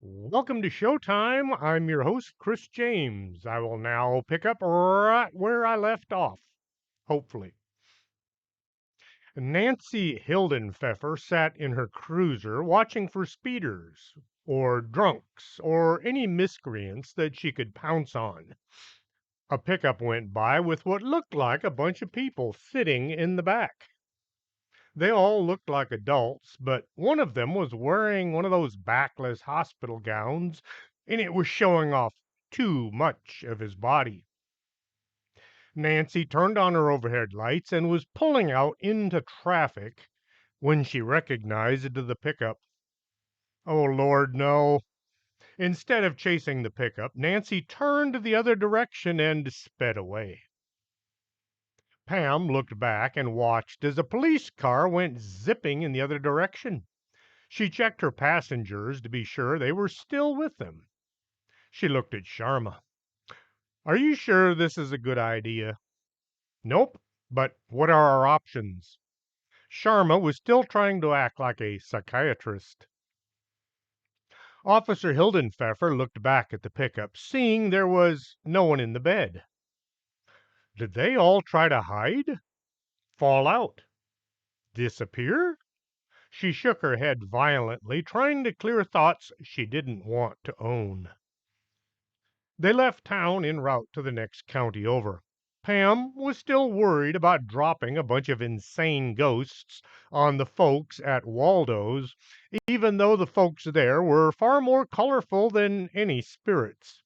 Welcome to Showtime. I'm your host, Chris James. I will now pick up right where I left off, hopefully. Nancy Hildenpfeffer sat in her cruiser watching for speeders, or drunks, or any miscreants that she could pounce on. A pickup went by with what looked like a bunch of people sitting in the back. They all looked like adults, but one of them was wearing one of those backless hospital gowns, and it was showing off too much of his body. Nancy turned on her overhead lights and was pulling out into traffic when she recognized the pickup. Oh, Lord, no. Instead of chasing the pickup, Nancy turned the other direction and sped away. Pam looked back and watched as a police car went zipping in the other direction. She checked her passengers to be sure they were still with them. She looked at Sharma. Are you sure this is a good idea? Nope. But what are our options? Sharma was still trying to act like a psychiatrist. Officer Hildenpfeffer looked back at the pickup, seeing there was no one in the bed. Did they all try to hide? Fall out? Disappear? She shook her head violently, trying to clear thoughts she didn't want to own. They left town en route to the next county over. Pam was still worried about dropping a bunch of insane ghosts on the folks at Waldo's, even though the folks there were far more colorful than any spirits.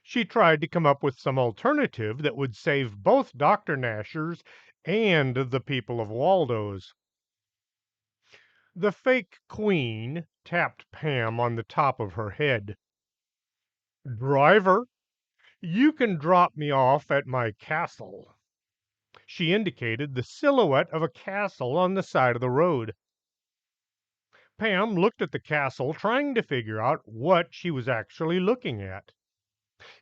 She tried to come up with some alternative that would save both Dr. Nasher's and the people of Waldo's. The fake queen tapped Pam on the top of her head. Driver, you can drop me off at my castle. She indicated the silhouette of a castle on the side of the road. Pam looked at the castle, trying to figure out what she was actually looking at.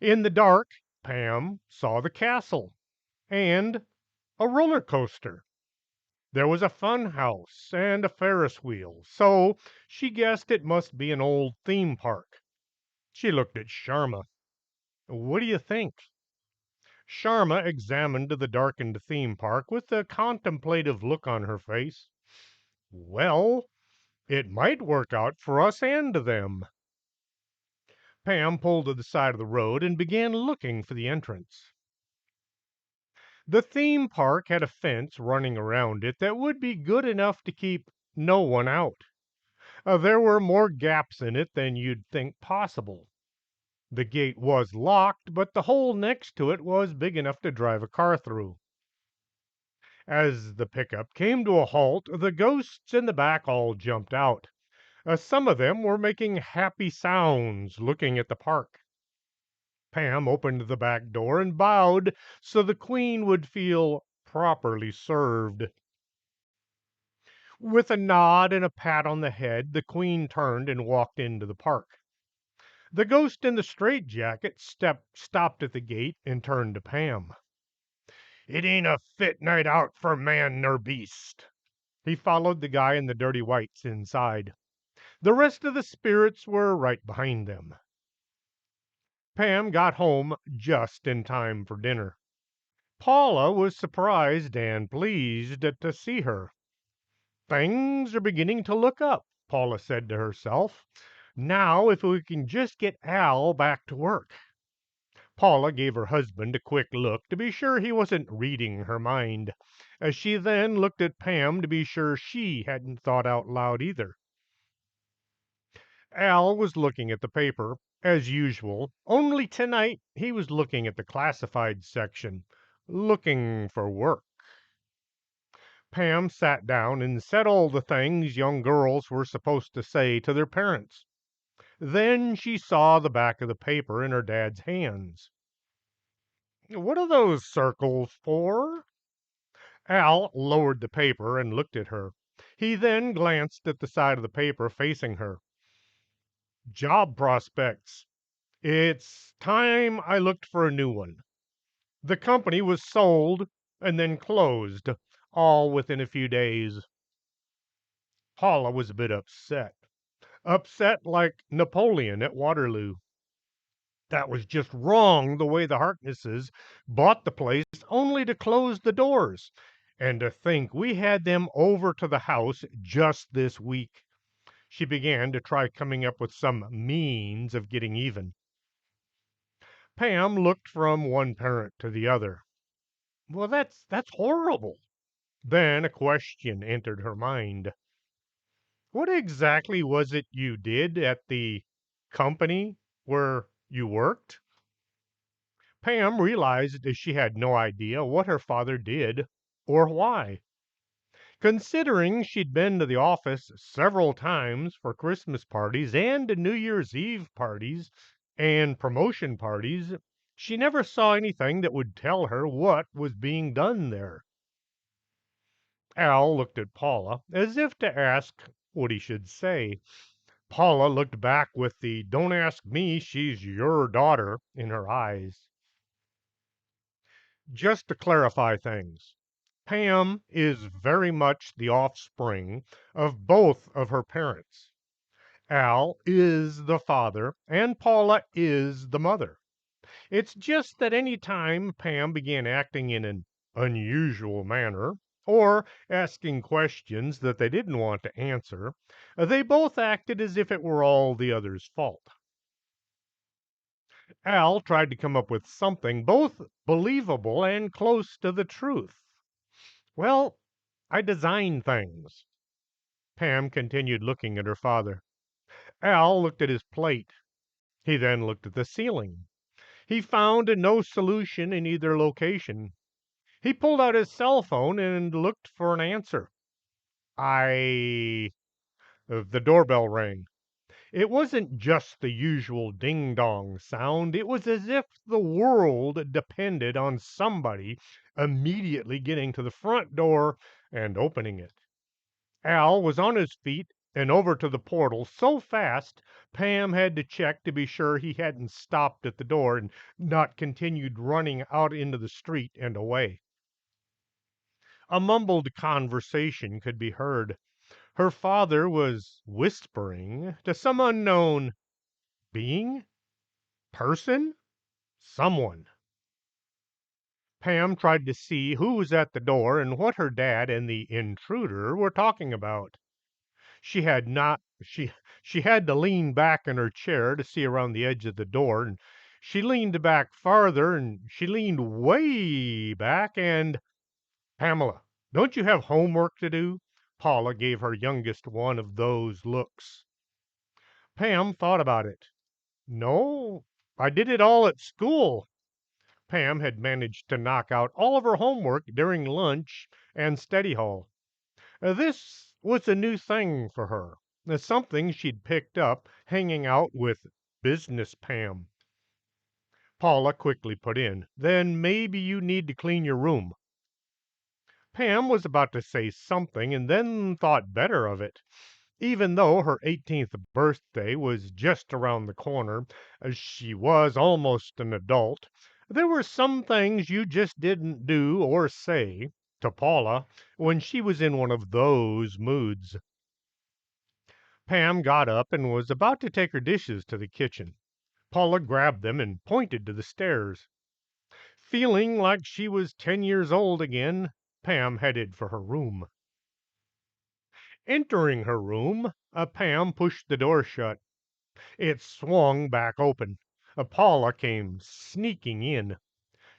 In the dark, Pam saw the castle and a roller coaster. There was a fun house and a Ferris wheel, so she guessed it must be an old theme park. She looked at Sharma. What do you think? Sharma examined the darkened theme park with a contemplative look on her face. Well, it might work out for us and them. Pam pulled to the side of the road and began looking for the entrance. The theme park had a fence running around it that would be good enough to keep no one out. There were more gaps in it than you'd think possible. The gate was locked, but the hole next to it was big enough to drive a car through. As the pickup came to a halt, the ghosts in the back all jumped out. Some of them were making happy sounds looking at the park. Pam opened the back door and bowed so the Queen would feel properly served. With a nod and a pat on the head, the Queen turned and walked into the park. The ghost in the straitjacket stopped at the gate and turned to Pam. It ain't a fit night out for man nor beast. He followed the guy in the dirty whites inside. The rest of the spirits were right behind them. Pam got home just in time for dinner. Paula was surprised and pleased to see her. Things are beginning to look up, Paula said to herself. Now, if we can just get Al back to work. Paula gave her husband a quick look to be sure he wasn't reading her mind. As she then looked at Pam to be sure she hadn't thought out loud either. Al was looking at the paper, as usual, only tonight he was looking at the classified section, looking for work. Pam sat down and said all the things young girls were supposed to say to their parents. Then she saw the back of the paper in her dad's hands. What are those circles for? Al lowered the paper and looked at her. He then glanced at the side of the paper facing her. Job prospects. It's time I looked for a new one. The company was sold and then closed, all within a few days. Paula was a bit upset. upset like Napoleon at Waterloo. That was just wrong the way the Harknesses bought the place only to close the doors. And to think we had them over to the house just this week. She began to try coming up with some means of getting even. Pam looked from one parent to the other. Well, that's horrible. Then a question entered her mind. What exactly was it you did at the company where you worked? Pam realized that she had no idea what her father did or why. Considering she'd been to the office several times for Christmas parties and New Year's Eve parties and promotion parties, she never saw anything that would tell her what was being done there. Al looked at Paula as if to ask what he should say. Paula looked back with the "Don't ask me, she's your daughter" in her eyes. Just to clarify things, Pam is very much the offspring of both of her parents. Al is the father, and Paula is the mother. It's just that any time Pam began acting in an unusual manner, or asking questions that they didn't want to answer, they both acted as if it were all the other's fault. Al tried to come up with something both believable and close to the truth. Well, I design things. Pam continued looking at her father. Al looked at his plate. He then looked at the ceiling. He found no solution in either location. He pulled out his cell phone and looked for an answer. I. The doorbell rang. It wasn't just the usual ding dong sound. It was as if the world depended on somebody immediately getting to the front door and opening it. Al was on his feet and over to the portal so fast Pam had to check to be sure he hadn't stopped at the door and not continued running out into the street and away. A mumbled conversation could be heard. Her father was whispering to some unknown being, person, someone. Pam tried to see who was at the door and what her dad and the intruder were talking about. She had not she had to lean back in her chair to see around the edge of the door, and she leaned back farther, and she leaned way back, and Pamela, don't you have homework to do? Paula gave her youngest one of those looks. Pam thought about it. No, I did it all at school. Pam had managed to knock out all of her homework during lunch and study hall. This was a new thing for her, something she'd picked up hanging out with Business Pam. Paula quickly put in, then maybe you need to clean your room. Pam was about to say something and then thought better of it. Even though her 18th birthday was just around the corner, as she was almost an adult, there were some things you just didn't do or say to Paula when she was in one of those moods. Pam got up and was about to take her dishes to the kitchen. Paula grabbed them and pointed to the stairs. Feeling like she was 10 years old again, Pam headed for her room. Entering her room, Pam pushed the door shut. It swung back open. Paula came sneaking in.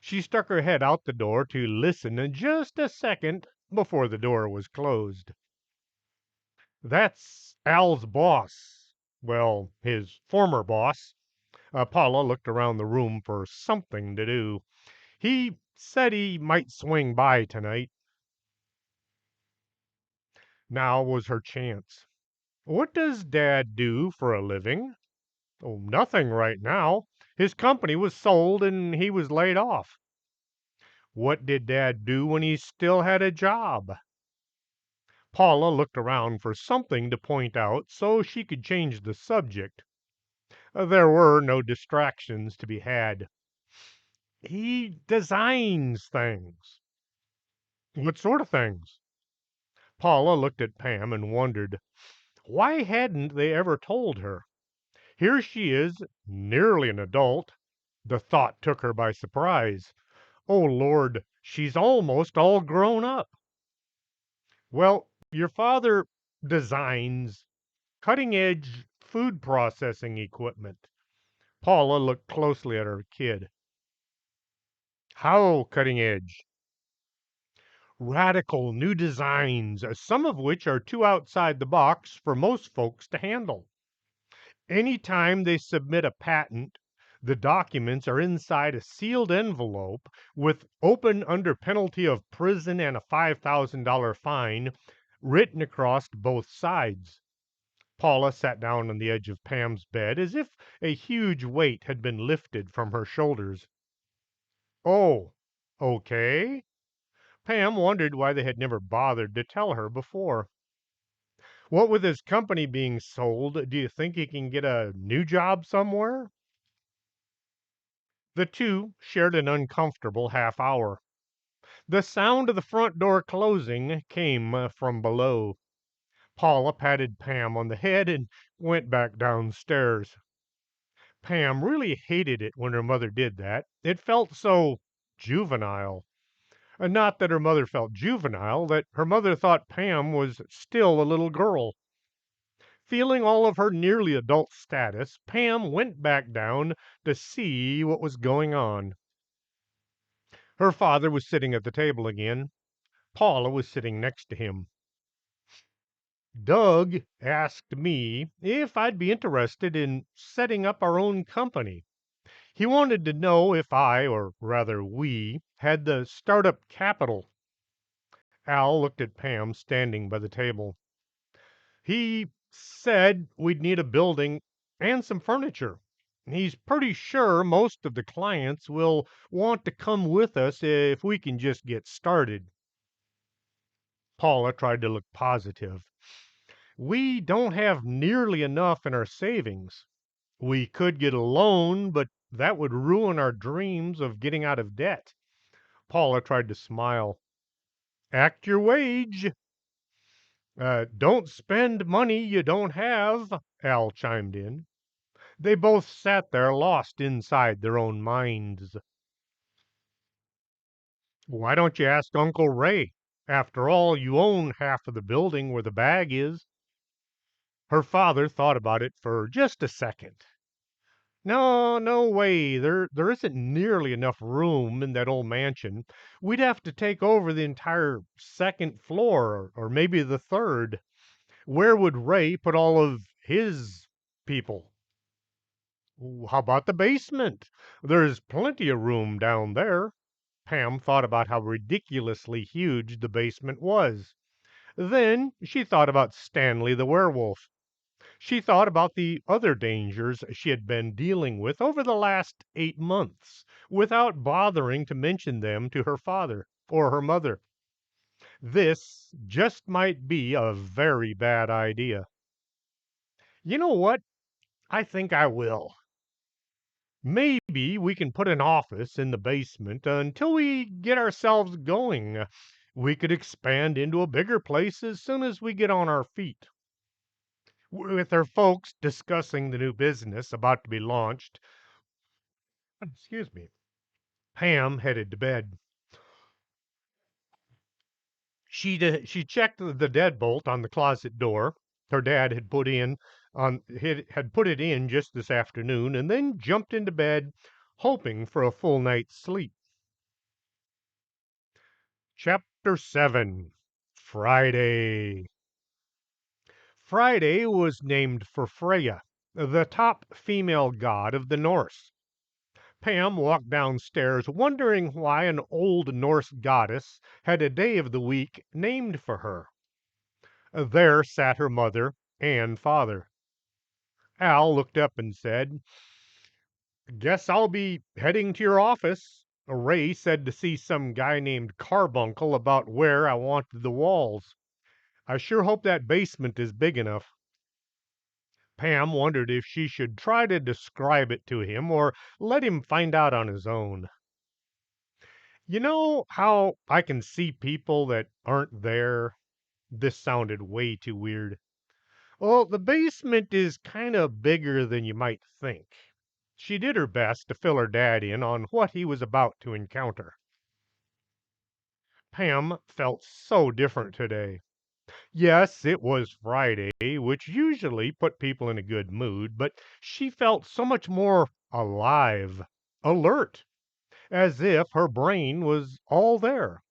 She stuck her head out the door to listen just a second before the door was closed. That's Al's boss. Well, his former boss. Paula looked around the room for something to do. He said he might swing by tonight. Now was her chance. What does Dad do for a living? Oh, nothing right now. His company was sold and he was laid off. What did Dad do when he still had a job? Paula looked around for something to point out so she could change the subject. There were no distractions to be had. He designs things. What sort of things? Paula looked at Pam and wondered. Why hadn't they ever told her? Here she is, nearly an adult. The thought took her by surprise. Oh, Lord, she's almost all grown up. Well, your father designs cutting edge food processing equipment. Paula looked closely at her kid. How cutting edge? Radical new designs, some of which are too outside the box for most folks to handle. Anytime they submit a patent, the documents are inside a sealed envelope with open under penalty of prison and a $5,000 fine written across both sides. Paula sat down on the edge of Pam's bed as if a huge weight had been lifted from her shoulders. Oh, okay. Pam wondered why they had never bothered to tell her before. What with his company being sold, do you think he can get a new job somewhere? The two shared an uncomfortable half hour. The sound of the front door closing came from below. Paula patted Pam on the head and went back downstairs. Pam really hated it when her mother did that. It felt so juvenile. Not that her mother felt juvenile, that her mother thought Pam was still a little girl. Feeling all of her nearly adult status, Pam went back down to see what was going on. Her father was sitting at the table again. Paula was sitting next to him. Doug asked me if I'd be interested in setting up our own company. He wanted to know if I, or rather we, had the startup capital. Al looked at Pam standing by the table. He said we'd need a building and some furniture. He's pretty sure most of the clients will want to come with us if we can just get started. Paula tried to look positive. We don't have nearly enough in our savings. We could get a loan, but that would ruin our dreams of getting out of debt. Paula tried to smile. Act your wage. Don't spend money you don't have, Al chimed in. They both sat there lost inside their own minds. Why don't you ask Uncle Ray? After all, you own half of the building where the bag is. Her father thought about it for just a second. No, no way. There isn't nearly enough room in that old mansion. We'd have to take over the entire second floor, or maybe the third. Where would Ray put all of his people? How about the basement? There's plenty of room down there. Pam thought about how ridiculously huge the basement was. Then she thought about Stanley the werewolf. She thought about the other dangers she had been dealing with over the last 8 months without bothering to mention them to her father or her mother. This just might be a very bad idea. You know what? I think I will. Maybe we can put an office in the basement until we get ourselves going. We could expand into a bigger place as soon as we get on our feet. With her folks discussing the new business about to be launched, excuse me, Pam headed to bed. She checked the deadbolt on the closet door. Her dad had put it in just this afternoon, and then jumped into bed, hoping for a full night's sleep. Chapter 7. Friday. Friday was named for Freya, the top female god of the Norse. Pam walked downstairs wondering why an old Norse goddess had a day of the week named for her. There sat her mother and father. Al looked up and said, Guess I'll be heading to your office. Ray said to see some guy named Carbuncle about where I wanted the walls. I sure hope that basement is big enough. Pam wondered if she should try to describe it to him or let him find out on his own. You know how I can see people that aren't there? This sounded way too weird. Well, the basement is kind of bigger than you might think. She did her best to fill her dad in on what he was about to encounter. Pam felt so different today. Yes, it was Friday, which usually put people in a good mood, but she felt so much more alive, alert, as if her brain was all there.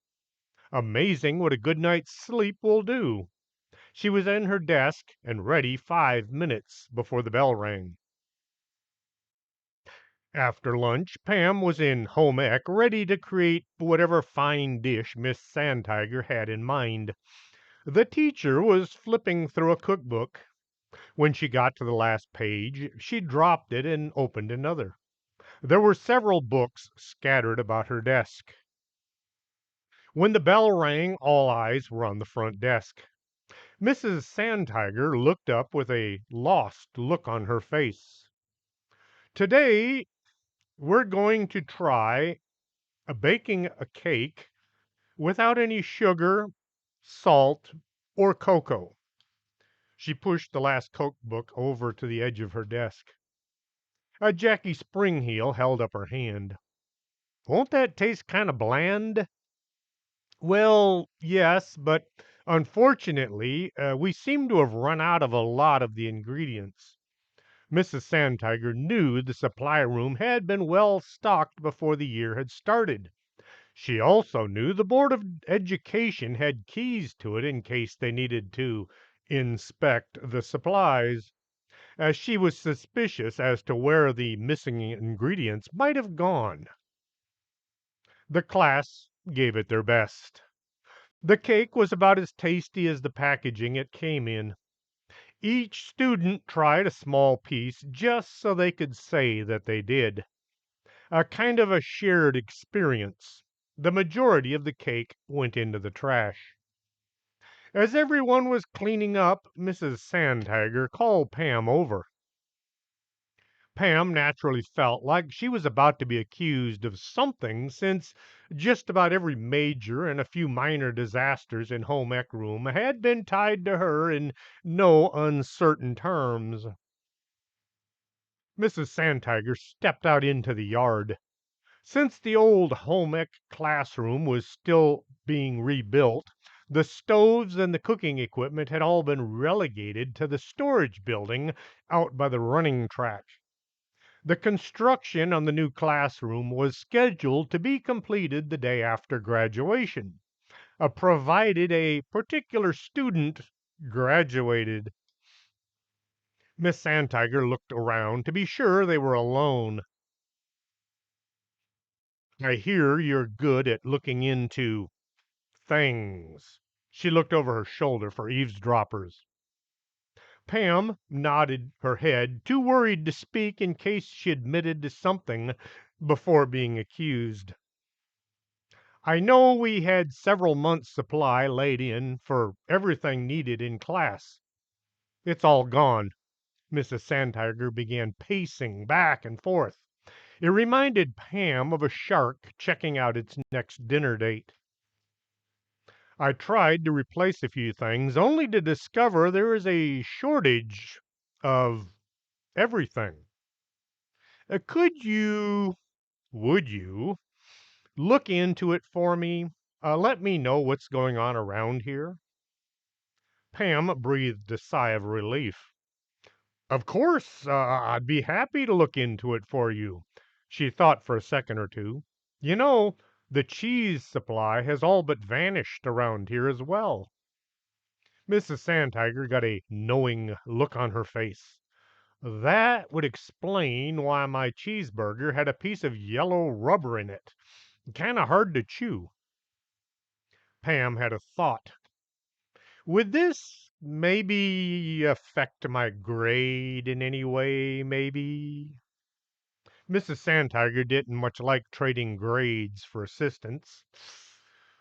Amazing what a good night's sleep will do. She was in her desk and ready 5 minutes before the bell rang. After lunch, Pam was in home ec, ready to create whatever fine dish Miss Sandtiger had in mind. The teacher was flipping through a cookbook. When she got to the last page, she dropped it and opened another. There were several books scattered about her desk. When the bell rang, all eyes were on the front desk. Mrs. Sandtiger looked up with a lost look on her face. Today, we're going to try baking a cake without any sugar, salt, or cocoa. She pushed the last cookbook over to the edge of her desk. Jackie Springheel held up her hand. Won't that taste kind of bland? Well, yes, but unfortunately, we seem to have run out of a lot of the ingredients. Mrs. Sandtiger knew the supply room had been well stocked before the year had started. She also knew the Board of Education had keys to it in case they needed to inspect the supplies, as she was suspicious as to where the missing ingredients might have gone. The class gave it their best. The cake was about as tasty as the packaging it came in. Each student tried a small piece just so they could say that they did. A kind of a shared experience. The majority of the cake went into the trash. As everyone was cleaning up, Mrs. Sandtiger called Pam over. Pam naturally felt like she was about to be accused of something, since just about every major and a few minor disasters in home ec room had been tied to her in no uncertain terms. Mrs. Sandtiger stepped out into the yard. Since the old home ec classroom was still being rebuilt, the stoves and the cooking equipment had all been relegated to the storage building out by the running track. The construction on the new classroom was scheduled to be completed the day after graduation, provided a particular student graduated. Miss Sandtiger looked around to be sure they were alone. I hear you're good at looking into things. She looked over her shoulder for eavesdroppers. Pam nodded her head, too worried to speak in case she admitted to something before being accused. I know we had several months' supply laid in for everything needed in class. It's all gone. Mrs. Sandtiger began pacing back and forth. It reminded Pam of a shark checking out its next dinner date. I tried to replace a few things, only to discover there is a shortage of everything. Would you look into it for me? Let me know what's going on around here. Pam breathed a sigh of relief. Of course, I'd be happy to look into it for you. She thought for a second or two. You know, the cheese supply has all but vanished around here as well. Mrs. Sandtiger got a knowing look on her face. That would explain why my cheeseburger had a piece of yellow rubber in it. Kind of hard to chew. Pam had a thought. Would this maybe affect my grade in any way, maybe? Mrs. Sandtiger didn't much like trading grades for assistance.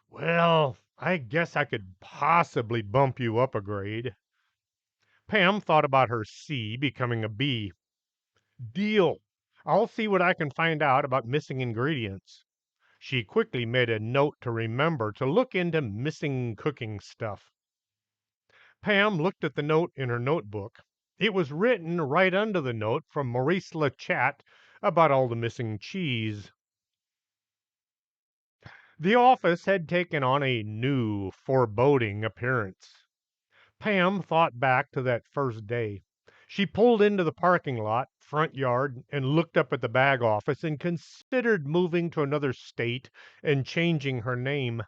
Well, I guess I could possibly bump you up a grade. Pam thought about her C becoming a B. Deal. I'll see what I can find out about missing ingredients. She quickly made a note to remember to look into missing cooking stuff. Pam looked at the note in her notebook. It was written right under the note from Maurice Lechat about all the missing cheese. The office had taken on a new, foreboding appearance. Pam thought back to that first day. She pulled into the parking lot, front yard, and looked up at the bag office and considered moving to another state and changing her name.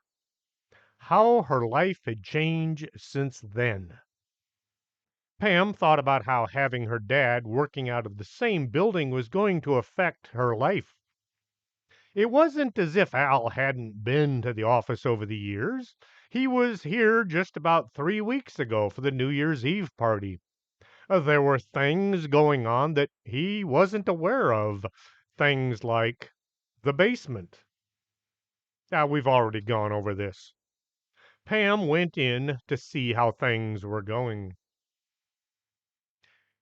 How her life had changed since then. Pam thought about how having her dad working out of the same building was going to affect her life. It wasn't as if Al hadn't been to the office over the years. He was here just about 3 weeks ago for the New Year's Eve party. There were things going on that he wasn't aware of. Things like the basement. Now, we've already gone over this. Pam went in to see how things were going.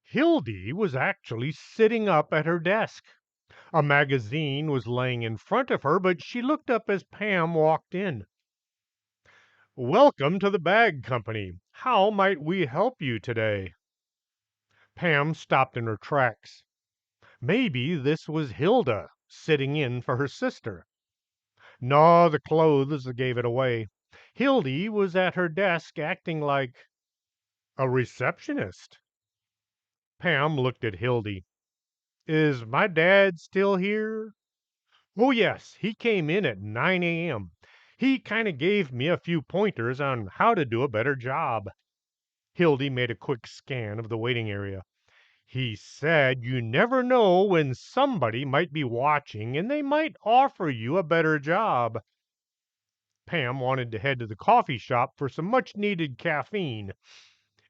Hildy was actually sitting up at her desk. A magazine was laying in front of her, but she looked up as Pam walked in. Welcome to the Bag Company. How might we help you today? Pam stopped in her tracks. Maybe this was Hilda sitting in for her sister. No, the clothes gave it away. Hildy was at her desk acting like a receptionist. Pam looked at Hildy. Is my dad still here? Oh, yes, he came in at 9 a.m. He kind of gave me a few pointers on how to do a better job. Hildy made a quick scan of the waiting area. He said you never know when somebody might be watching and they might offer you a better job. Pam wanted to head to the coffee shop for some much needed caffeine.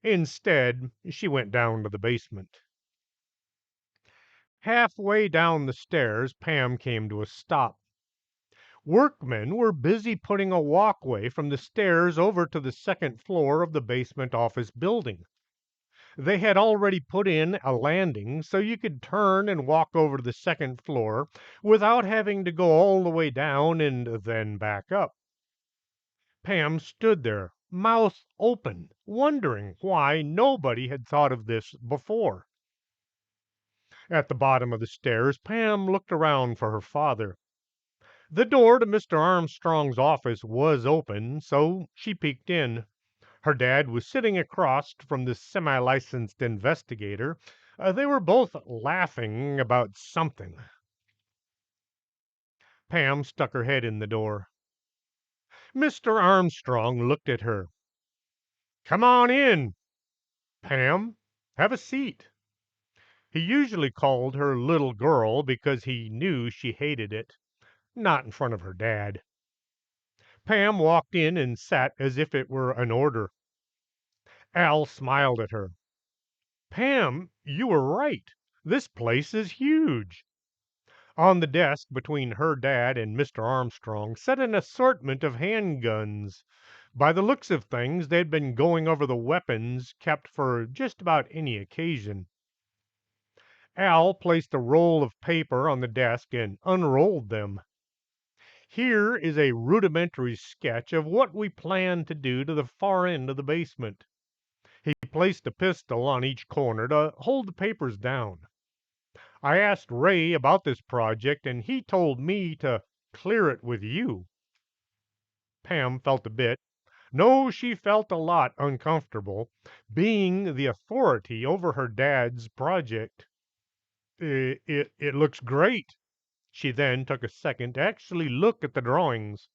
Instead, she went down to the basement. Halfway down the stairs, Pam came to a stop. Workmen were busy putting a walkway from the stairs over to the second floor of the basement office building. They had already put in a landing so you could turn and walk over to the second floor without having to go all the way down and then back up. Pam stood there, mouth open, wondering why nobody had thought of this before. At the bottom of the stairs, Pam looked around for her father. The door to Mr. Armstrong's office was open, so she peeked in. Her dad was sitting across from the semi-licensed investigator. They were both laughing about something. Pam stuck her head in the door. Mr. Armstrong looked at her. Come on in, Pam. Have a seat. He usually called her little girl because he knew she hated it. Not in front of her dad. Pam walked in and sat as if it were an order. Al smiled at her. Pam, you were right. This place is huge. On the desk between her dad and Mr. Armstrong sat an assortment of handguns. By the looks of things, they'd been going over the weapons kept for just about any occasion. Al placed a roll of paper on the desk and unrolled them. Here is a rudimentary sketch of what we plan to do to the far end of the basement. He placed a pistol on each corner to hold the papers down. I asked Ray about this project, and he told me to clear it with you. Pam felt a bit. No, she felt a lot uncomfortable, being the authority over her dad's project. It looks great. She then took a second to actually look at the drawings.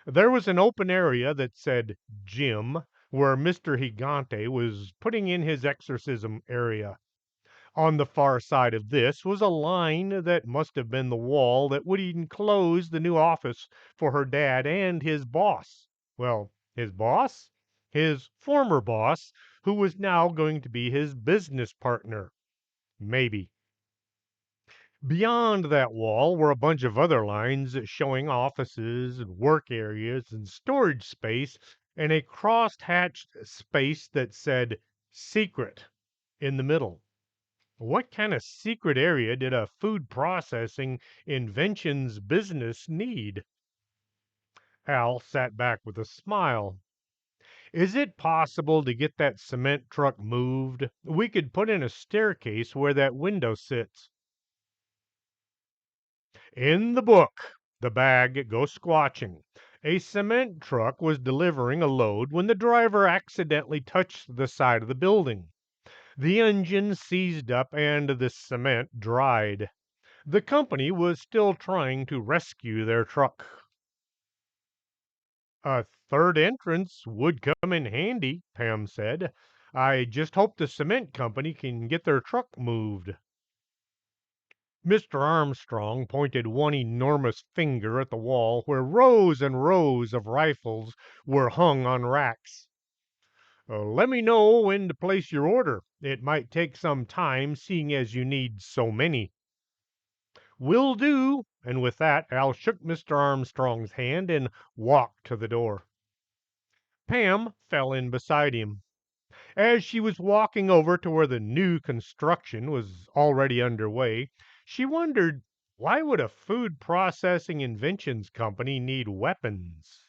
There was an open area that said Gym, where Mr. Gigante was putting in his exorcism area. On the far side of this was a line that must have been the wall that would enclose the new office for her dad and his boss. Well, his boss? His former boss, who was now going to be his business partner. Maybe. Beyond that wall were a bunch of other lines showing offices and work areas and storage space and a cross-hatched space that said secret in the middle. What kind of secret area did a food processing inventions business need? Al sat back with a smile. Is it possible to get that cement truck moved? We could put in a staircase where that window sits. In the book, the bag goes squatching. A cement truck was delivering a load when the driver accidentally touched the side of the building. The engine seized up and the cement dried. The company was still trying to rescue their truck. A third entrance would come in handy, Pam said. I just hope the cement company can get their truck moved. Mr. Armstrong pointed one enormous finger at the wall where rows and rows of rifles were hung on racks. Let me know when to place your order. It might take some time, seeing as you need so many. Will do. And with that, Al shook Mr. Armstrong's hand and walked to the door. Pam fell in beside him. As she was walking over to where the new construction was already underway, she wondered, why would a food processing inventions company need weapons?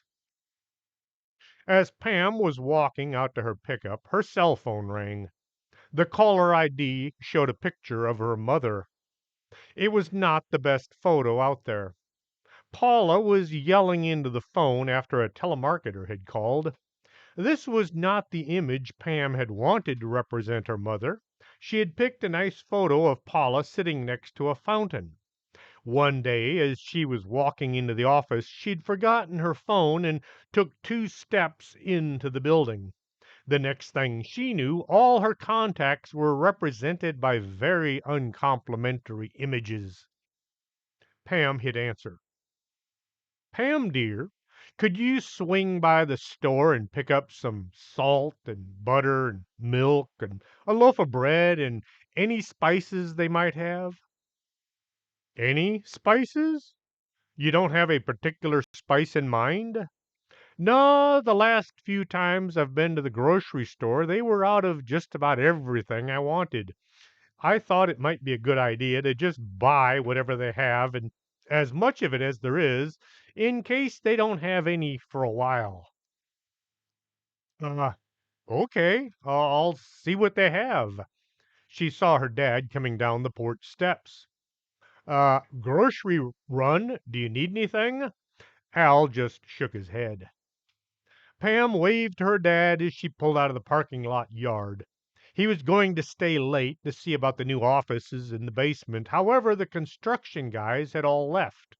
As Pam was walking out to her pickup, her cell phone rang. The caller ID showed a picture of her mother. It was not the best photo out there. Paula was yelling into the phone after a telemarketer had called. This was not the image Pam had wanted to represent her mother. She had picked a nice photo of Paula sitting next to a fountain. One day, as she was walking into the office, she'd forgotten her phone and took 2 steps into the building. The next thing she knew, all her contacts were represented by very uncomplimentary images. Pam hit answer. Pam, dear, could you swing by the store and pick up some salt and butter and milk and a loaf of bread and any spices they might have? Any spices? You don't have a particular spice in mind? No, the last few times I've been to the grocery store, they were out of just about everything I wanted. I thought it might be a good idea to just buy whatever they have and as much of it as there is in case they don't have any for a while. Uh, okay, I'll see what they have. She saw her dad coming down the porch steps. Grocery run, do you need anything? Al just shook his head. Pam waved to her dad as she pulled out of the parking lot yard. He was going to stay late to see about the new offices in the basement. However, the construction guys had all left.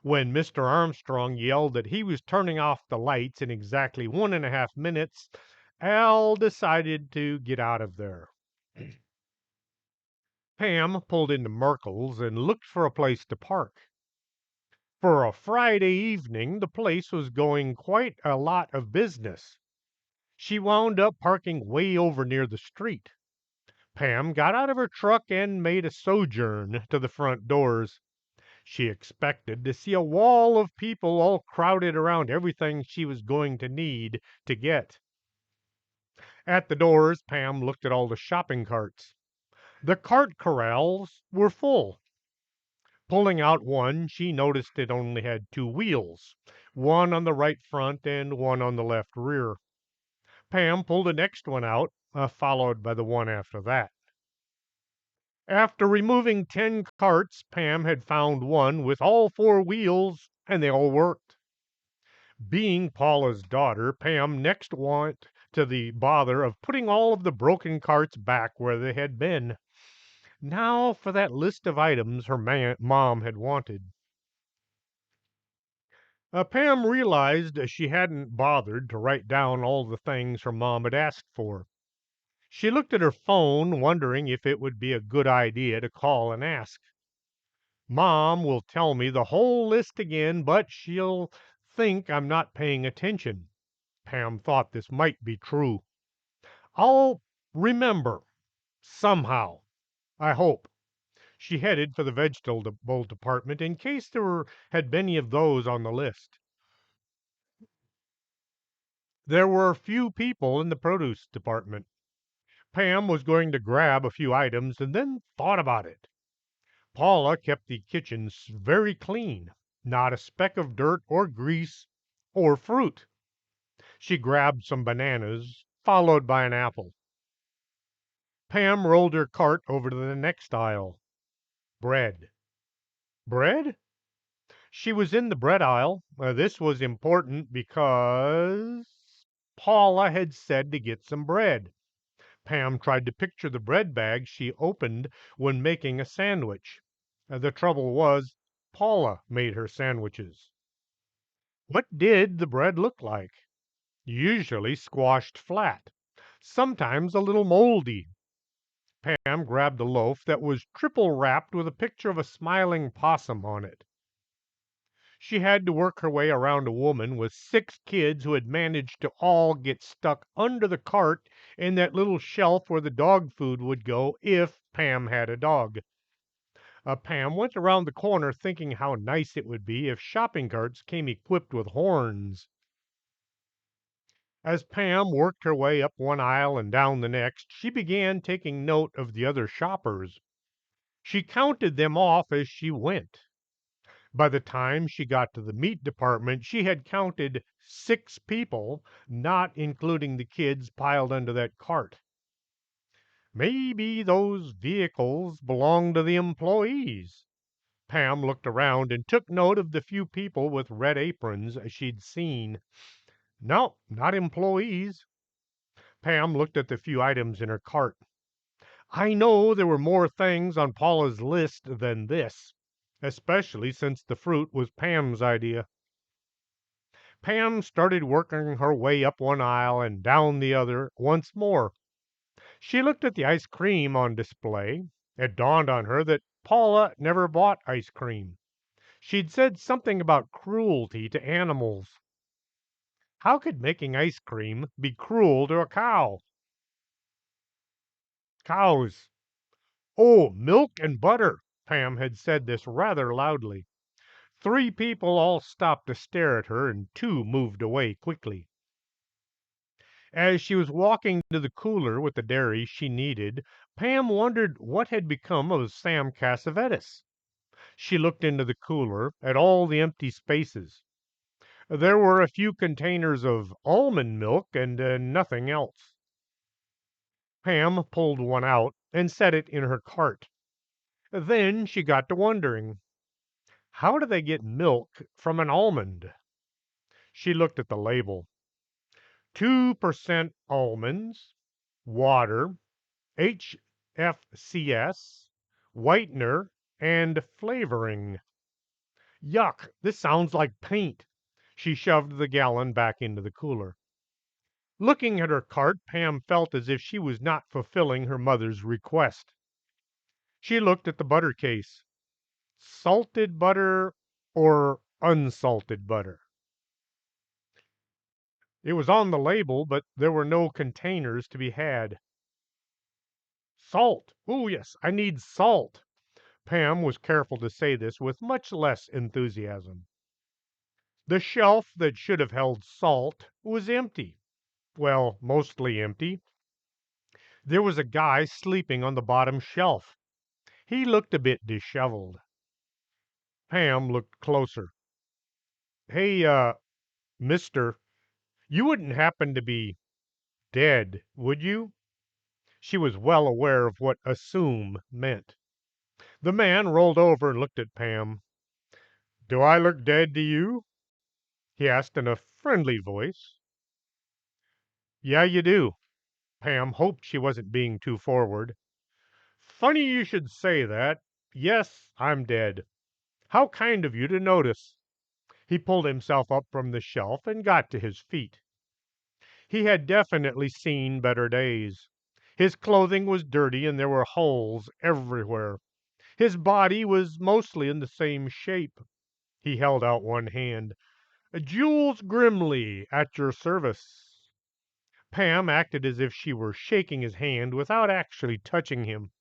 When Mr. Armstrong yelled that he was turning off the lights in exactly 1.5 minutes, Al decided to get out of there. Pam pulled into Merkel's and looked for a place to park. For a Friday evening, the place was going quite a lot of business. She wound up parking way over near the street. Pam got out of her truck and made a sojourn to the front doors. She expected to see a wall of people all crowded around everything she was going to need to get. At the doors, Pam looked at all the shopping carts. The cart corrals were full. Pulling out one, she noticed it only had 2 wheels, one on the right front and one on the left rear. Pam pulled the next one out, followed by the one after that. After removing 10 carts, Pam had found one with all 4 wheels, and they all worked. Being Paula's daughter, Pam next went to the bother of putting all of the broken carts back where they had been. Now for that list of items her mom had wanted. Pam realized she hadn't bothered to write down all the things her mom had asked for. She looked at her phone, wondering if it would be a good idea to call and ask. Mom will tell me the whole list again, but she'll think I'm not paying attention. Pam thought this might be true. I'll remember, somehow, I hope. She headed for the vegetable department in case had been any of those on the list. There were few people in the produce department. Pam was going to grab a few items and then thought about it. Paula kept the kitchens very clean, not a speck of dirt or grease or fruit. She grabbed some bananas, followed by an apple. Pam rolled her cart over to the next aisle. Bread. Bread? She was in the bread aisle. This was important because Paula had said to get some bread. Pam tried to picture the bread bag she opened when making a sandwich. The trouble was, Paula made her sandwiches. What did the bread look like? Usually squashed flat, sometimes a little moldy. Pam grabbed a loaf that was triple wrapped with a picture of a smiling possum on it. She had to work her way around a woman with 6 kids who had managed to all get stuck under the cart in that little shelf where the dog food would go if Pam had a dog. Pam went around the corner thinking how nice it would be if shopping carts came equipped with horns. As Pam worked her way up one aisle and down the next, she began taking note of the other shoppers. She counted them off as she went. By the time she got to the meat department, she had counted 6 people, not including the kids piled under that cart. Maybe those vehicles belonged to the employees. Pam looked around and took note of the few people with red aprons she'd seen. No, not employees. Pam looked at the few items in her cart. I know there were more things on Paula's list than this, especially since the fruit was Pam's idea. Pam started working her way up one aisle and down the other once more. She looked at the ice cream on display. It dawned on her that Paula never bought ice cream. She'd said something about cruelty to animals. How could making ice cream be cruel to a cow? Cows. Oh, milk and butter. Pam had said this rather loudly. 3 people all stopped to stare at her, and 2 moved away quickly. As she was walking to the cooler with the dairy she needed, Pam wondered what had become of Sam Cassavetes. She looked into the cooler at all the empty spaces. There were a few containers of almond milk and nothing else. Pam pulled one out and set it in her cart. Then she got to wondering, how do they get milk from an almond? She looked at the label. 2% almonds, water, HFCS, whitener, and flavoring. Yuck, this sounds like paint. She shoved the gallon back into the cooler. Looking at her cart, Pam felt as if she was not fulfilling her mother's request. She looked at the butter case. Salted butter or unsalted butter? It was on the label, but there were no containers to be had. Salt. Oh, yes, I need salt. Pam was careful to say this with much less enthusiasm. The shelf that should have held salt was empty. Well, mostly empty. There was a guy sleeping on the bottom shelf. He looked a bit disheveled. Pam looked closer. Hey, mister, you wouldn't happen to be dead, would you? She was well aware of what assume meant. The man rolled over and looked at Pam. Do I look dead to you? He asked in a friendly voice. Yeah, you do. Pam hoped she wasn't being too forward. Funny you should say that. Yes, I'm dead. How kind of you to notice. He pulled himself up from the shelf and got to his feet. He had definitely seen better days. His clothing was dirty and there were holes everywhere. His body was mostly in the same shape. He held out one hand. Jules Grimley, at your service. Pam acted as if she were shaking his hand without actually touching him.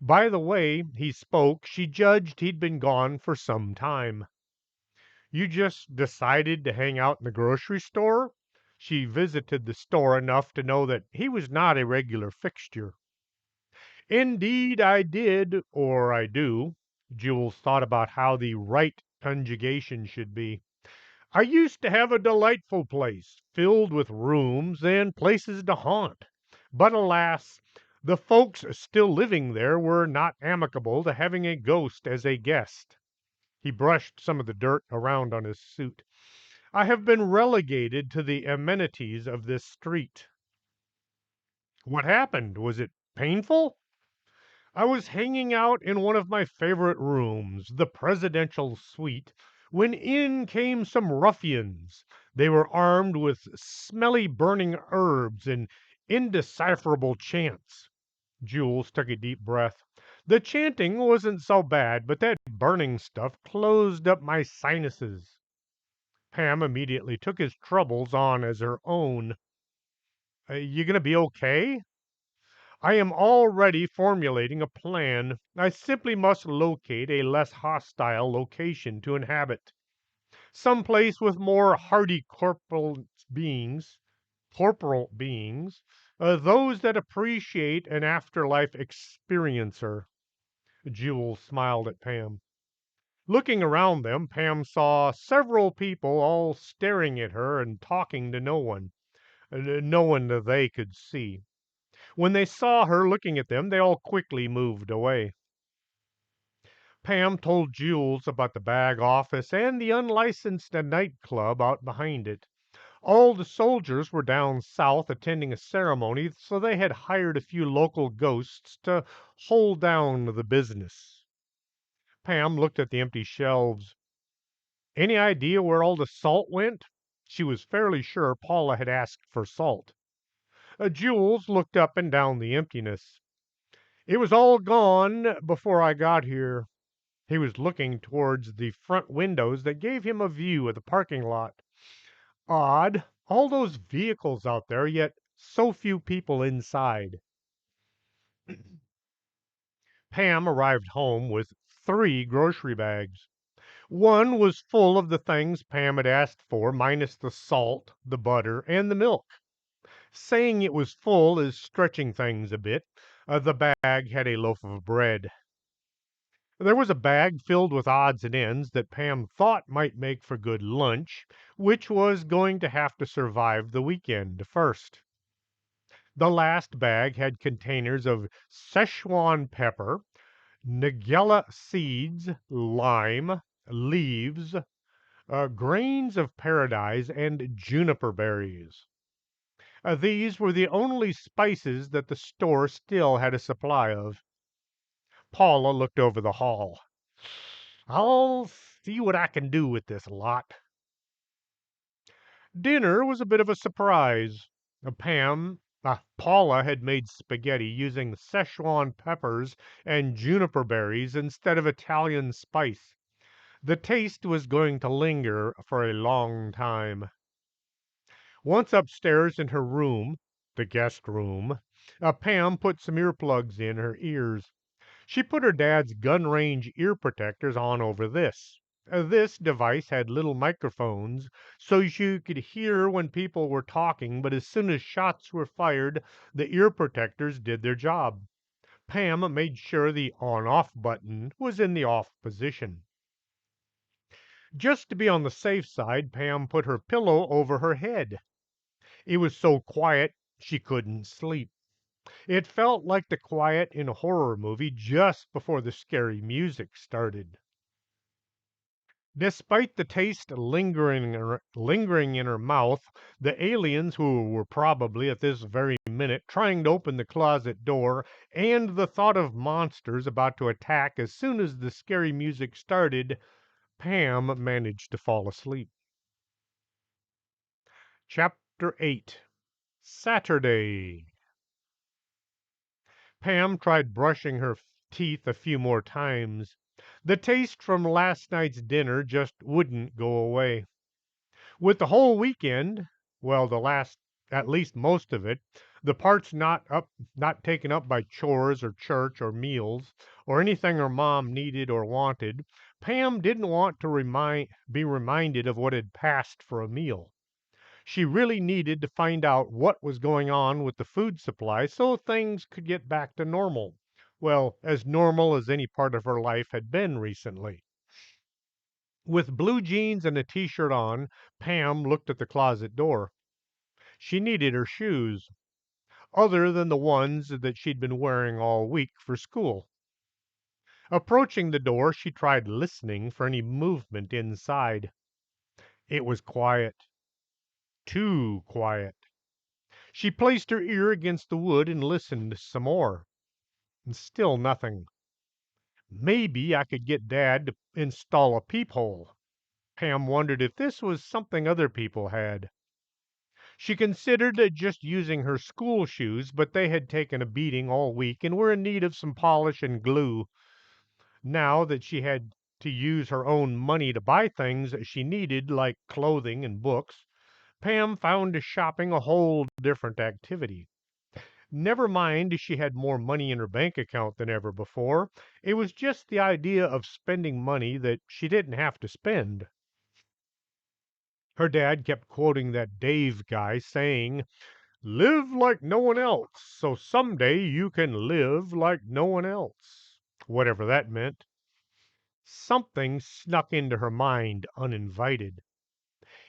By the way he spoke, she judged he'd been gone for some time. You just decided to hang out in the grocery store? She visited the store enough to know that he was not a regular fixture. Indeed, I did, or I do. Jules thought about how the right conjugation should be. I used to have a delightful place, filled with rooms and places to haunt. But alas, the folks still living there were not amicable to having a ghost as a guest. He brushed some of the dirt around on his suit. I have been relegated to the amenities of this street. What happened? Was it painful? I was hanging out in one of my favorite rooms, the presidential suite, when in came some ruffians. They were armed with smelly burning herbs and indecipherable chants. Jules took a deep breath. The chanting wasn't so bad, but that burning stuff closed up my sinuses. Pam immediately took his troubles on as her own. You gonna be okay? I am already formulating a plan. I simply must locate a less hostile location to inhabit. Some place with more hardy corporal beings, those that appreciate an afterlife experiencer. Jules smiled at Pam. Looking around them, Pam saw several people all staring at her and talking to no one that they could see. When they saw her looking at them, they all quickly moved away. Pam told Jules about the bag office and the unlicensed nightclub out behind it. All the soldiers were down south attending a ceremony, so they had hired a few local ghosts to hold down the business. Pam looked at the empty shelves. Any idea where all the salt went? She was fairly sure Paula had asked for salt. Jules looked up and down the emptiness. It was all gone before I got here. He was looking towards the front windows that gave him a view of the parking lot. Odd, all those vehicles out there, yet so few people inside. Pam arrived home with 3 grocery bags. One was full of the things Pam had asked for, minus the salt, the butter, and the milk. Saying it was full is stretching things a bit. The bag had a loaf of bread. There was a bag filled with odds and ends that Pam thought might make for good lunch, which was going to have to survive the weekend first. The last bag had containers of Szechuan pepper, Nigella seeds, lime, leaves, grains of paradise, and juniper berries. These were the only spices that the store still had a supply of. Paula looked over the hall. I'll see what I can do with this lot. Dinner was a bit of a surprise. Paula had made spaghetti using Szechuan peppers and juniper berries instead of Italian spice. The taste was going to linger for a long time. Once upstairs in her room, the guest room, Pam put some earplugs in her ears. She put her dad's gun range ear protectors on over this. This device had little microphones, so you could hear when people were talking, but as soon as shots were fired, the ear protectors did their job. Pam made sure the on-off button was in the off position. Just to be on the safe side, Pam put her pillow over her head. It was so quiet she couldn't sleep. It felt like the quiet in a horror movie just before the scary music started. Despite the taste lingering in her mouth, the aliens who were probably at this very minute trying to open the closet door, and the thought of monsters about to attack as soon as the scary music started, Pam managed to fall asleep. Chapter 8. Saturday. Pam tried brushing her teeth a few more times. The taste from last night's dinner just wouldn't go away. With the whole weekend, well, at least most of it, the parts not taken up by chores or church or meals or anything her mom needed or wanted, Pam didn't want to be reminded of what had passed for a meal. She really needed to find out what was going on with the food supply so things could get back to normal. Well, as normal as any part of her life had been recently. With blue jeans and a t-shirt on, Pam looked at the closet door. She needed her shoes, other than the ones that she'd been wearing all week for school. Approaching the door, she tried listening for any movement inside. It was quiet, too quiet. She placed her ear against the wood and listened some more. And still nothing. Maybe I could get Dad to install a peephole. Pam wondered if this was something other people had. She considered just using her school shoes, but they had taken a beating all week and were in need of some polish and glue. Now that she had to use her own money to buy things that she needed, like clothing and books, Pam found shopping a whole different activity. Never mind she had more money in her bank account than ever before. It was just the idea of spending money that she didn't have to spend. Her dad kept quoting that Dave guy saying, "Live like no one else, so someday you can live like no one else." Whatever that meant. Something snuck into her mind uninvited.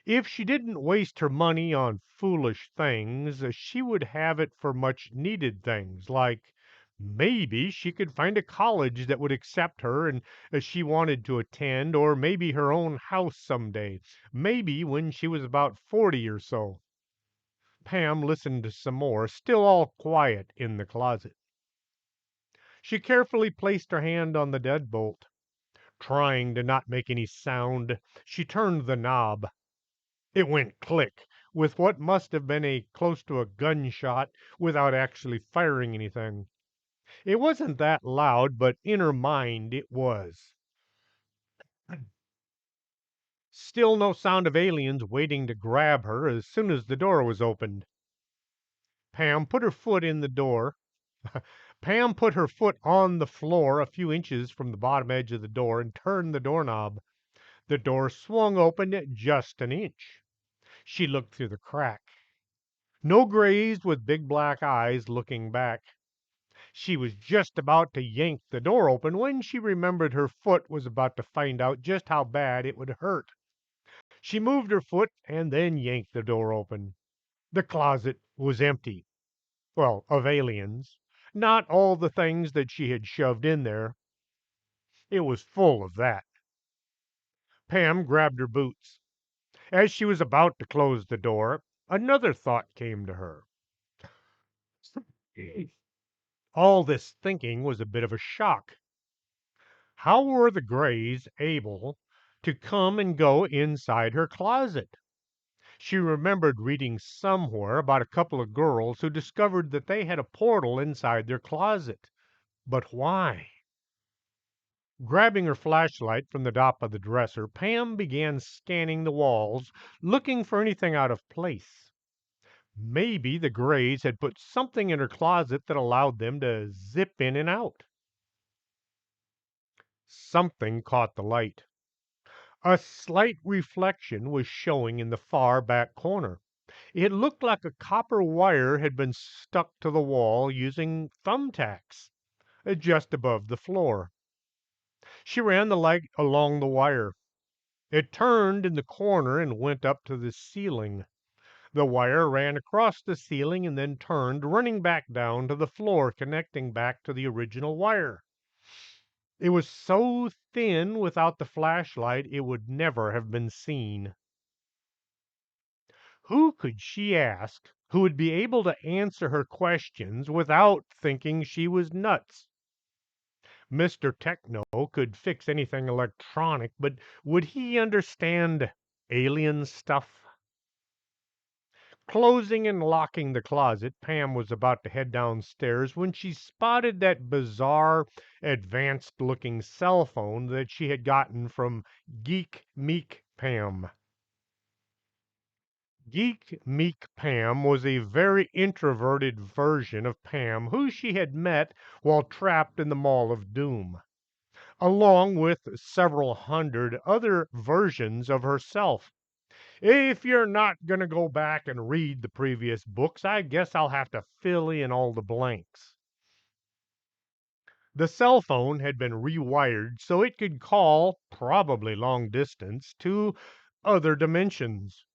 If she didn't waste her money on foolish things, she would have it for much needed things, like maybe she could find a college that would accept her and she wanted to attend, or maybe her own house someday, maybe when she was about 40 or so. Pam listened some more, still all quiet in the closet. She carefully placed her hand on the deadbolt. Trying to not make any sound, she turned the knob. It went click, with what must have been close to a gunshot, without actually firing anything. It wasn't that loud, but in her mind it was. Still no sound of aliens waiting to grab her as soon as the door was opened. Pam put her foot in the door. Pam put her foot on the floor a few inches from the bottom edge of the door and turned the doorknob. The door swung open just an inch. She looked through the crack. No grays with big black eyes looking back. She was just about to yank the door open when she remembered her foot was about to find out just how bad it would hurt. She moved her foot and then yanked the door open. The closet was empty. Well, of aliens. Not all the things that she had shoved in there. It was full of that. Pam grabbed her boots. As she was about to close the door, another thought came to her. All this thinking was a bit of a shock. How were the Greys able to come and go inside her closet? She remembered reading somewhere about a couple of girls who discovered that they had a portal inside their closet. But why? Grabbing her flashlight from the top of the dresser, Pam began scanning the walls, looking for anything out of place. Maybe the Greys had put something in her closet that allowed them to zip in and out. Something caught the light. A slight reflection was showing in the far back corner. It looked like a copper wire had been stuck to the wall using thumbtacks, just above the floor. She ran the light along the wire. It turned in the corner and went up to the ceiling. The wire ran across the ceiling and then turned, running back down to the floor, connecting back to the original wire. It was so thin without the flashlight it would never have been seen. Who could she ask who would be able to answer her questions without thinking she was nuts? Mr. Techno could fix anything electronic, but would he understand alien stuff? Closing and locking the closet, Pam was about to head downstairs when she spotted that bizarre, advanced looking cell phone that she had gotten from Geek Meek Pam. Geek Meek Pam was a very introverted version of Pam who she had met while trapped in the Mall of Doom, along with several hundred other versions of herself. If you're not going to go back and read the previous books, I guess I'll have to fill in all the blanks. The cell phone had been rewired so it could call, probably long distance, to other dimensions.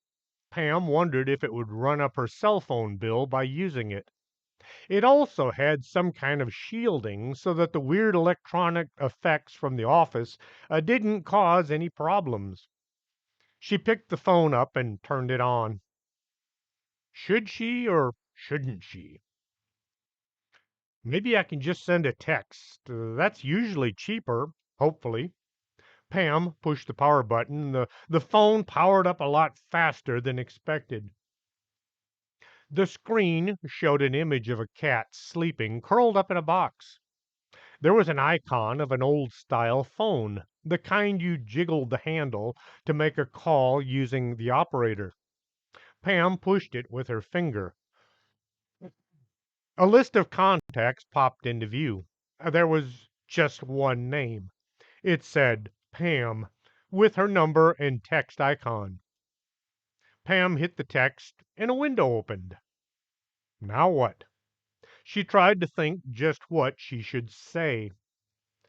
Pam wondered if it would run up her cell phone bill by using it. It also had some kind of shielding so that the weird electronic effects from the office didn't cause any problems. She picked the phone up and turned it on. Should she or shouldn't she? Maybe I can just send a text. That's usually cheaper, hopefully. Pam pushed the power button. The phone powered up a lot faster than expected. The screen showed an image of a cat sleeping, curled up in a box. There was an icon of an old style phone, the kind you jiggled the handle to make a call using the operator. Pam pushed it with her finger. A list of contacts popped into view. There was just one name. It said Pam, with her number and text icon. Pam hit the text, and a window opened. Now what? She tried to think just what she should say.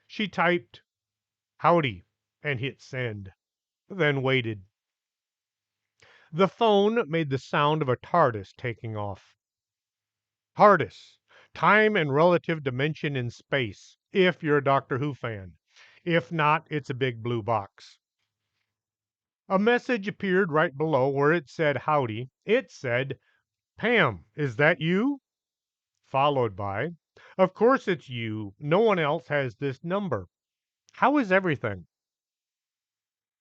She typed, "Howdy," and hit send, then waited. The phone made the sound of a TARDIS taking off. TARDIS, time and relative dimension in space, if you're a Doctor Who fan. If not, it's a big blue box. A message appeared right below where it said howdy. It said, "Pam, is that you?" Followed by, "Of course it's you. No one else has this number. How is everything?"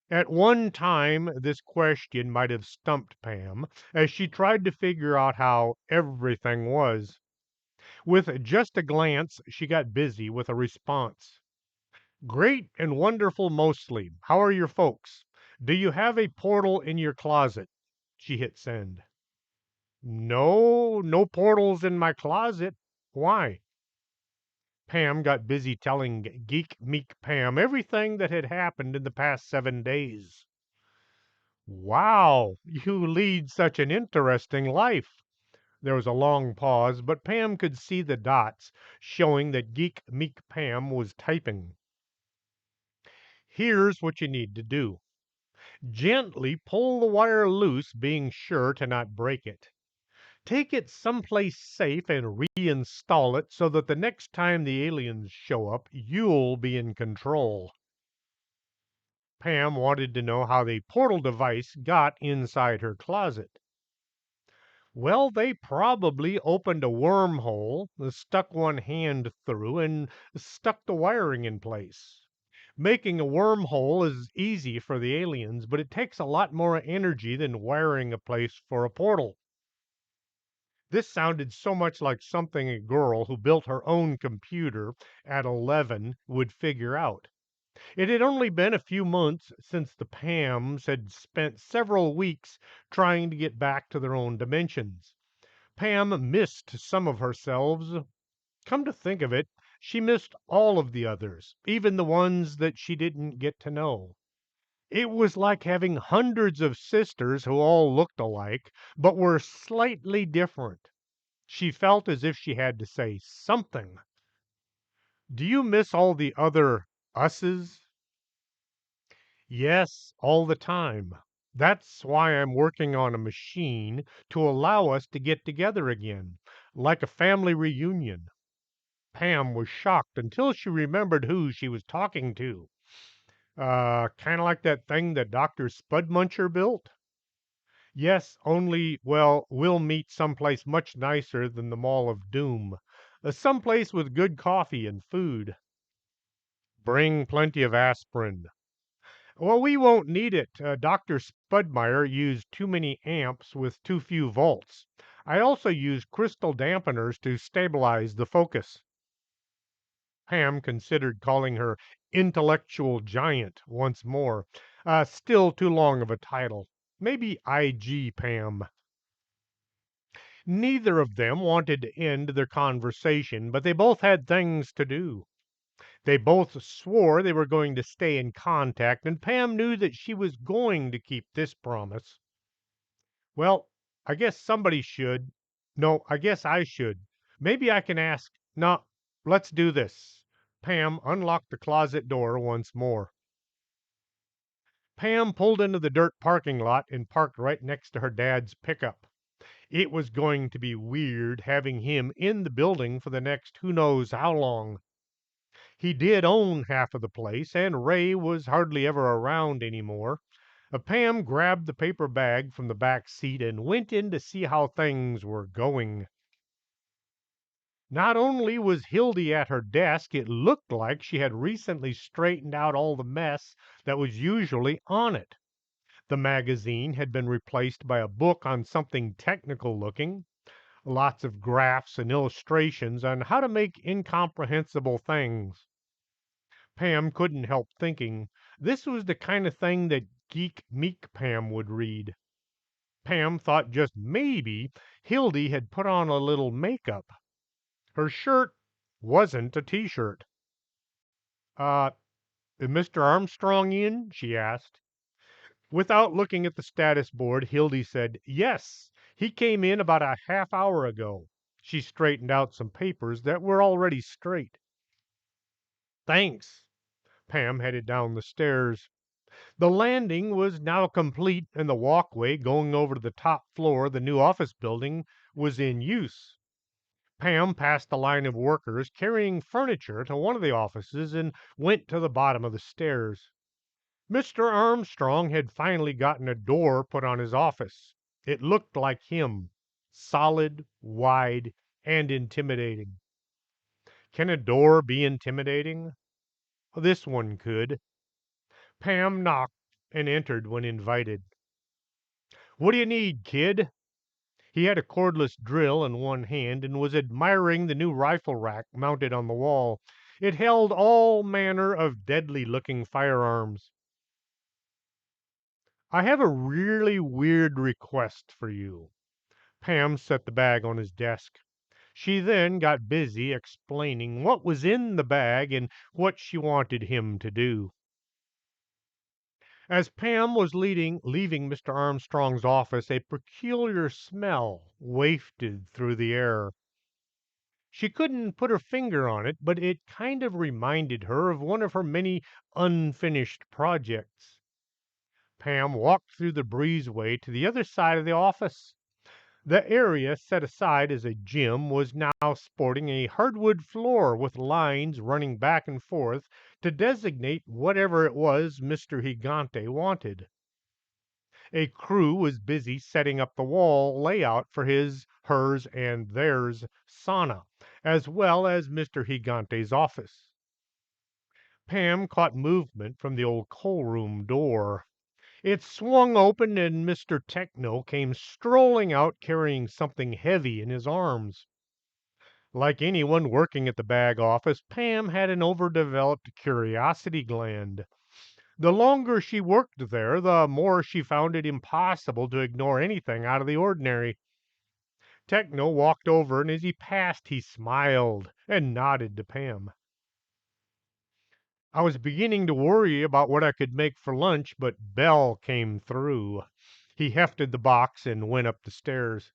At one time, this question might have stumped Pam as she tried to figure out how everything was. With just a glance, she got busy with a response. "Great and wonderful mostly. How are your folks? Do you have a portal in your closet?" She hit send. "No, no portals in my closet. Why?" Pam got busy telling Geek Meek Pam everything that had happened in the past 7 days. "Wow, you lead such an interesting life." There was a long pause, but Pam could see the dots showing that Geek Meek Pam was typing. "Here's what you need to do. Gently pull the wire loose, being sure to not break it. Take it someplace safe and reinstall it so that the next time the aliens show up, you'll be in control." Pam wanted to know how the portal device got inside her closet. Well, they probably opened a wormhole, stuck one hand through, and stuck the wiring in place. Making a wormhole is easy for the aliens, but it takes a lot more energy than wiring a place for a portal. This sounded so much like something a girl who built her own computer at 11 would figure out. It had only been a few months since the Pams had spent several weeks trying to get back to their own dimensions. Pam missed some of herselves. Come to think of it, she missed all of the others, even the ones that she didn't get to know. It was like having hundreds of sisters who all looked alike, but were slightly different. She felt as if she had to say something. "Do you miss all the other us's?" "Yes, all the time. That's why I'm working on a machine to allow us to get together again, like a family reunion." Pam was shocked until she remembered who she was talking to. Kind of like that thing that Dr. Spudmuncher built? Yes, only, well, we'll meet someplace much nicer than the Mall of Doom. Someplace with good coffee and food. Bring plenty of aspirin. Well, we won't need it. Dr. Spudmeyer used too many amps with too few volts. I also used crystal dampeners to stabilize the focus. Pam considered calling her intellectual giant once more. Still too long of a title. Maybe IG Pam. Neither of them wanted to end their conversation, but they both had things to do. They both swore they were going to stay in contact, and Pam knew that she was going to keep this promise. "Well, I guess somebody should. No, I guess I should. Maybe I can ask. No, let's do this. Pam unlocked the closet door once more. Pam pulled into the dirt parking lot and parked right next to her dad's pickup. It was going to be weird having him in the building for the next who knows how long. He did own half of the place, and Ray was hardly ever around anymore. Pam grabbed the paper bag from the back seat and went in to see how things were going. Not only was Hildy at her desk, it looked like she had recently straightened out all the mess that was usually on it. The magazine had been replaced by a book on something technical looking, lots of graphs and illustrations on how to make incomprehensible things. Pam couldn't help thinking this was the kind of thing that Geek Meek Pam would read. Pam thought just maybe Hildy had put on a little makeup. Her shirt wasn't a t-shirt. Uh, is Mr. Armstrong in? She asked. Without looking at the status board, Hildy said, yes, he came in about a half hour ago. She straightened out some papers that were already straight. Thanks. Pam headed down the stairs. The landing was now complete, and the walkway going over to the top floor of the new office building was in use. Pam passed a line of workers carrying furniture to one of the offices and went to the bottom of the stairs. Mr. Armstrong had finally gotten a door put on his office. It looked like him, solid, wide, and intimidating. Can a door be intimidating? This one could. Pam knocked and entered when invited. What do you need, kid? He had a cordless drill in one hand and was admiring the new rifle rack mounted on the wall. It held all manner of deadly-looking firearms. I have a really weird request for you. Pam set the bag on his desk. She then got busy explaining what was in the bag and what she wanted him to do. As Pam was leaving Mr. Armstrong's office, a peculiar smell wafted through the air. She couldn't put her finger on it, but it kind of reminded her of one of her many unfinished projects. Pam walked through the breezeway to the other side of the office. The area set aside as a gym was now sporting a hardwood floor with lines running back and forth to designate whatever it was Mr. Gigante wanted. A crew was busy setting up the wall layout for his, hers, and theirs sauna, as well as Mr. Gigante's office. Pam caught movement from the old coal room door. It swung open, and Mr. Techno came strolling out carrying something heavy in his arms. Like anyone working at the bag office, Pam had an overdeveloped curiosity gland. The longer she worked there, the more she found it impossible to ignore anything out of the ordinary. Techno walked over, and as he passed, he smiled and nodded to Pam. I was beginning to worry about what I could make for lunch, but Bell came through. He hefted the box and went up the stairs.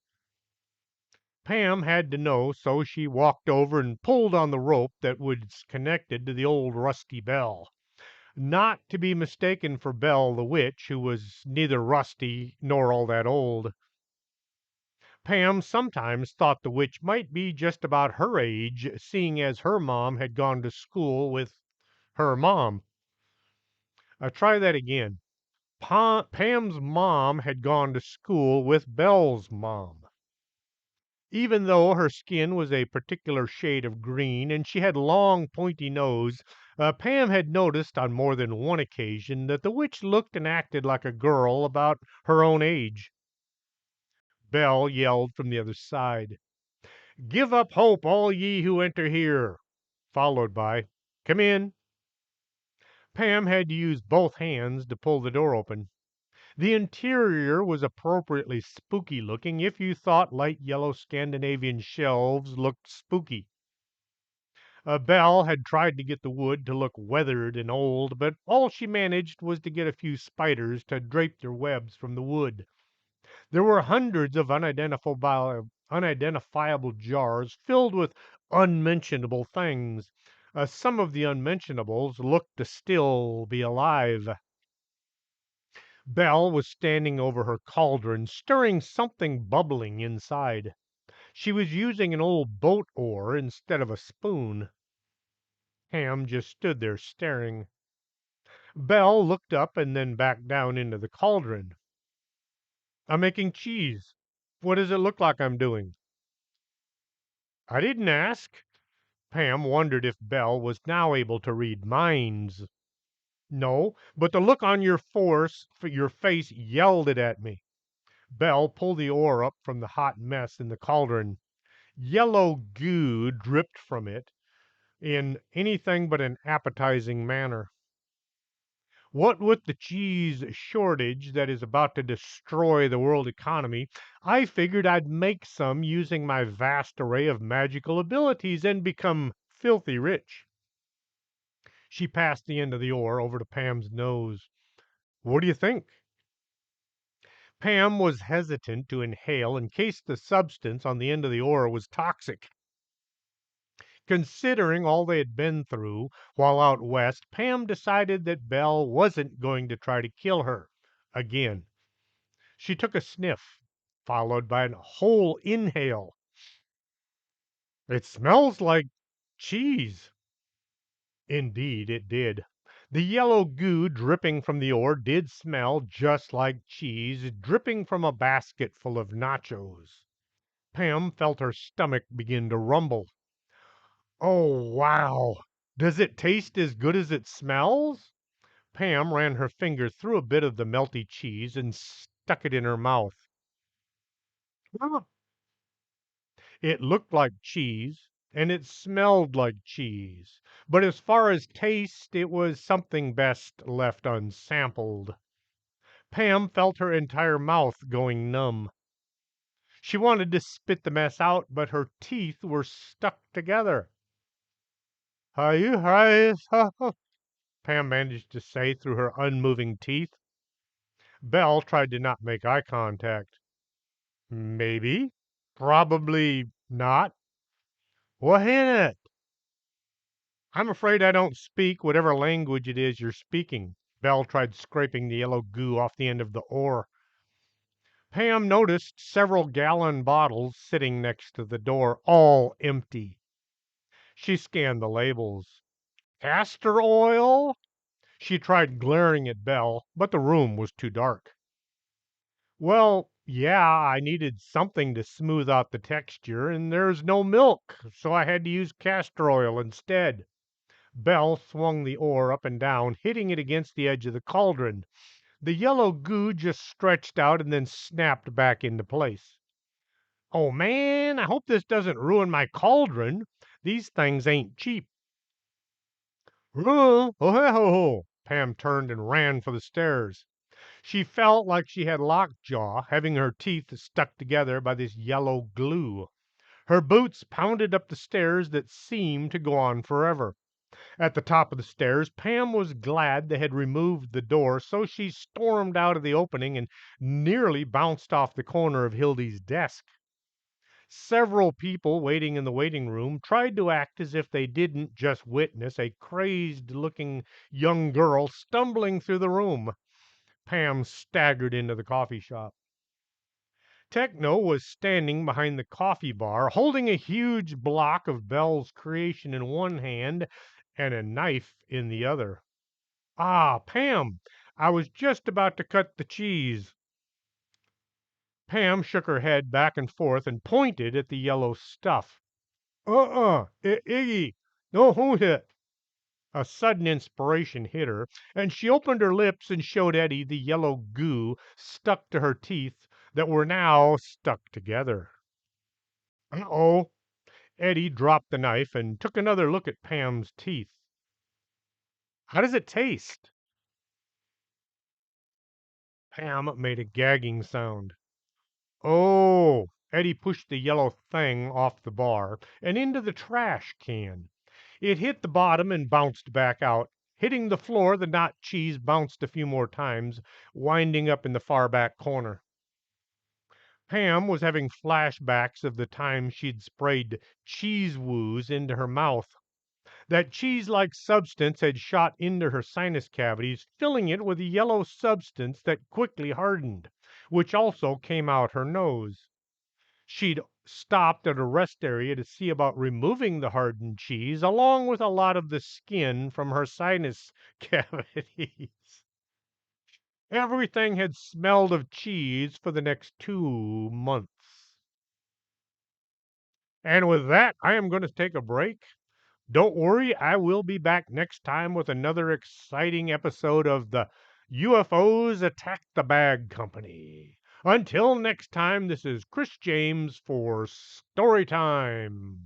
Pam had to know, so she walked over and pulled on the rope that was connected to the old rusty bell. Not to be mistaken for Belle the witch, who was neither rusty nor all that old. Pam sometimes thought the witch might be just about her age, seeing as her mom had gone to school with her mom. Try that again. Pam's mom had gone to school with Belle's mom. Even though her skin was a particular shade of green and she had long, pointy nose, Pam had noticed on more than one occasion that the witch looked and acted like a girl about her own age. Belle yelled from the other side, "Give up hope, all ye who enter here," followed by, "Come in." Pam had to use both hands to pull the door open. The interior was appropriately spooky looking if you thought light yellow Scandinavian shelves looked spooky. Belle had tried to get the wood to look weathered and old, but all she managed was to get a few spiders to drape their webs from the wood. There were hundreds of unidentifiable jars filled with unmentionable things. Some of the unmentionables looked to still be alive. Belle was standing over her cauldron, stirring something bubbling inside. She was using an old boat oar instead of a spoon. Ham just stood there staring. Belle looked up and then back down into the cauldron. I'm making cheese. What does it look like I'm doing? I didn't ask. Pam wondered if Belle was now able to read minds. No, but the look on your face yelled it at me. Belle pulled the oar up from the hot mess in the cauldron. Yellow goo dripped from it in anything but an appetizing manner. What with the cheese shortage that is about to destroy the world economy, I figured I'd make some using my vast array of magical abilities and become filthy rich. She passed the end of the oar over to Pam's nose. What do you think? Pam was hesitant to inhale in case the substance on the end of the oar was toxic. Considering all they had been through while out west, Pam decided that Belle wasn't going to try to kill her again. She took a sniff, followed by a whole inhale. It smells like cheese. Indeed, it did. The yellow goo dripping from the oar did smell just like cheese dripping from a basket full of nachos. Pam felt her stomach begin to rumble. Oh, wow. Does it taste as good as it smells? Pam ran her finger through a bit of the melty cheese and stuck it in her mouth. "Huh." It looked like cheese, and it smelled like cheese, but as far as taste, it was something best left unsampled. Pam felt her entire mouth going numb. She wanted to spit the mess out, but her teeth were stuck together. Are you high? Pam managed to say through her unmoving teeth. Belle tried to not make eye contact. Maybe. Probably not. What in it? I'm afraid I don't speak whatever language it is you're speaking. Belle tried scraping the yellow goo off the end of the oar. Pam noticed several gallon bottles sitting next to the door, all empty. She scanned the labels. Castor oil? She tried glaring at Belle, but the room was too dark. Well, yeah, I needed something to smooth out the texture, and there's no milk, so I had to use castor oil instead. Belle swung the oar up and down, hitting it against the edge of the cauldron. The yellow goo just stretched out and then snapped back into place. Oh man, I hope this doesn't ruin my cauldron. These things ain't cheap. Oh, Pam turned and ran for the stairs. She felt like she had lockjaw, having her teeth stuck together by this yellow glue. Her boots pounded up the stairs that seemed to go on forever. At the top of the stairs, Pam was glad they had removed the door, so she stormed out of the opening and nearly bounced off the corner of Hildy's desk. Several people waiting in the waiting room tried to act as if they didn't just witness a crazed looking young girl stumbling through the room. Pam staggered into the coffee shop. Techno was standing behind the coffee bar, holding a huge block of Belle's creation in one hand and a knife in the other. Ah, Pam, I was just about to cut the cheese. Pam shook her head back and forth and pointed at the yellow stuff. Iggy, no hold it. A sudden inspiration hit her, and she opened her lips and showed Eddie the yellow goo stuck to her teeth that were now stuck together. Uh-oh. Eddie dropped the knife and took another look at Pam's teeth. How does it taste? Pam made a gagging sound. Oh, Eddie pushed the yellow thing off the bar and into the trash can. It hit the bottom and bounced back out. Hitting the floor, the knot cheese bounced a few more times, winding up in the far back corner. Pam was having flashbacks of the time she'd sprayed cheese woos into her mouth. That cheese-like substance had shot into her sinus cavities, filling it with a yellow substance that quickly hardened, which also came out her nose. She'd stopped at a rest area to see about removing the hardened cheese, along with a lot of the skin from her sinus cavities. Everything had smelled of cheese for the next 2 months. And with that, I am going to take a break. Don't worry, I will be back next time with another exciting episode of the UFOs Attack the Bag Company. Until next time, this is Chris James for Storytime.